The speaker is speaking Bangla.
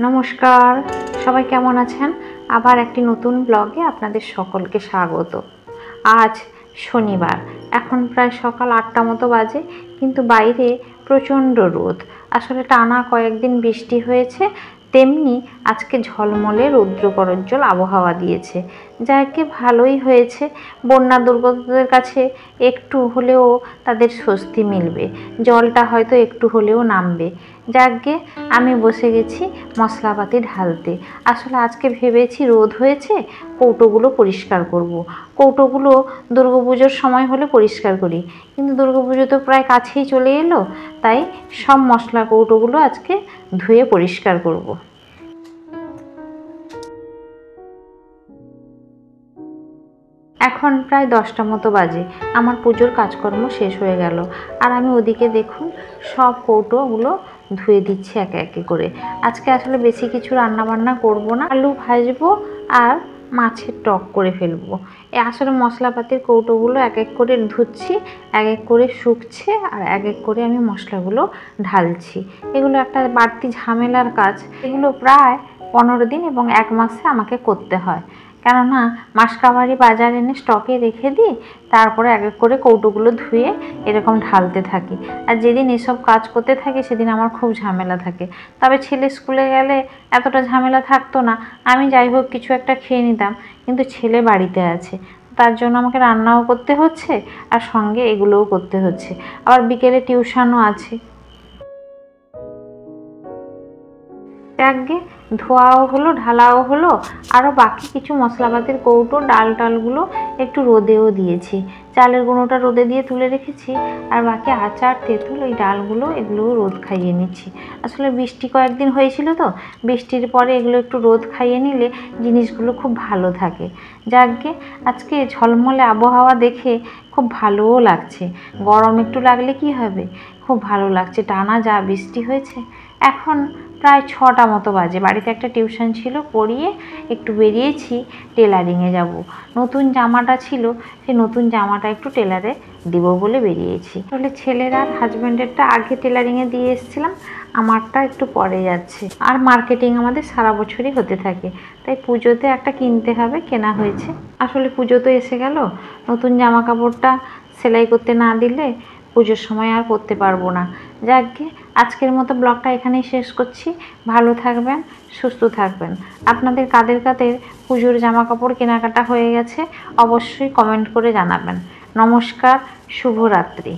নমস্কার, সবাই কেমন আছেন? আবার একটি নতুন ব্লগে আপনাদের সকলকে স্বাগত। আজ শনিবার, এখন প্রায় সকাল 8টা মতো বাজে, কিন্তু বাইরে প্রচণ্ড রোদ। আসলে টানা কয়েকদিন বৃষ্টি হয়েছে, তেমনি আজকে ঝলমলে রৌদ্রকরজ্জ্বল আবহাওয়া দিয়েছে, যাকে ভালোই হয়েছে। বন্যা দুর্গতদের কাছে একটু হলেও তাদের স্বস্তি মিলবে, জলটা হয়তো একটু হলেও নামবে। যাকে আমি বসে গেছি মশলাপাতি ঢালতে। আসলে আজকে ভেবেছি রোদ হয়েছে, কৌটোগুলো পরিষ্কার করব। কৌটোগুলো দুর্গাপুজোর সময় হলে পরিষ্কার করি, কিন্তু দুর্গাপুজো তো প্রায় কাছেই চলে এলো, তাই সব মশলা কৌটোগুলো আজকে ধুয়ে পরিষ্কার করব। এখন প্রায় 10টা মতো বাজে, আমার পুজোর কাজকর্ম শেষ হয়ে গেল, আর আমি ওদিকে দেখুন সব কৌটোগুলো ধুয়ে দিচ্ছি একে একে করে। আজকে আসলে বেশি কিছু রান্নাবান্না করব না, আলু ভাজবো আর মাছের টক করে ফেলবো। আসলে মশলাপাতির কৌটোগুলো এক এক করে ধুচ্ছি, এক এক করে শুকছে, আর এক এক করে আমি মশলাগুলো ঢালছি। এগুলো একটা বাড়তি ঝামেলার কাজ, এগুলো প্রায় 15 দিন এবং 1 মাসে আমাকে করতে হয়। কেননা মাসকাবারি বাজার এনে স্টকে রেখে দিই, তারপরে এক এক করে কৌটোগুলো ধুয়ে এরকম ঢালতে থাকি। আর যেদিন এসব কাজ করতে থাকি সেদিন আমার খুব ঝামেলা থাকে। তবে ছেলে স্কুলে গেলে এতটা ঝামেলা থাকতো না, আমি যাই হোক কিছু একটা খেয়ে নিতাম। কিন্তু ছেলে বাড়িতে আছে, তার জন্য আমাকে রান্নাও করতে হচ্ছে আর সঙ্গে এগুলোও করতে হচ্ছে। আবার বিকেলে টিউশনও আছে। যাকগে, ধোয়াও হলো, ঢালাও হলো। আরও বাকি কিছু মশলাপাতির কৌটো, ডাল টালগুলো একটু রোদেও দিয়েছি। চালের গুঁড়োটা রোদে দিয়ে তুলে রেখেছি, আর বাকি আচার, তেঁতুল, ওই ডালগুলো এগুলোও রোদ খাইয়ে নিচ্ছি। আসলে বৃষ্টি কয়েকদিন হয়েছিল তো, বৃষ্টির পরে এগুলো একটু রোদ খাইয়ে নিলে জিনিসগুলো খুব ভালো থাকে। যাকগে, আজকে ঝলমলে আবহাওয়া দেখে খুব ভালোও লাগছে। গরম একটু লাগলে কি হবে, খুব ভালো লাগছে। টানা যা বৃষ্টি হয়েছে। এখন প্রায় 6টা মতো বাজে, বাড়িতে একটা টিউশন ছিল, পড়িয়ে একটু বেরিয়েছি টেলারিংয়ে যাব। নতুন জামাটা ছিল, সেই নতুন জামাটা একটু টেলারে দিব বলে বেরিয়েছি। তাহলে ছেলের আর হাজব্যান্ডেরটা আগে টেলারিংয়ে দিয়ে এসেছিলাম, আমারটা একটু পরে যাচ্ছে। আর মার্কেটিং আমাদের সারা বছরই হতে থাকে, তাই পুজোতে একটা কিনতে হবে, কেনা হয়েছে। আসলে পুজো তো এসে গেল, নতুন জামা কাপড়টা সেলাই করতে না দিলে পুজোর সময় আর করতে পারবো না। যাকগে, আজকের মতো ব্লগটা এখানেই শেষ করছি। ভালো থাকবেন, সুস্থ থাকবেন। আপনাদের কাদের কাদের পুজোর জামা কাপড় কেনাকাটা হয়ে গেছে অবশ্যই কমেন্ট করে জানাবেন। নমস্কার, শুভরাত্রি।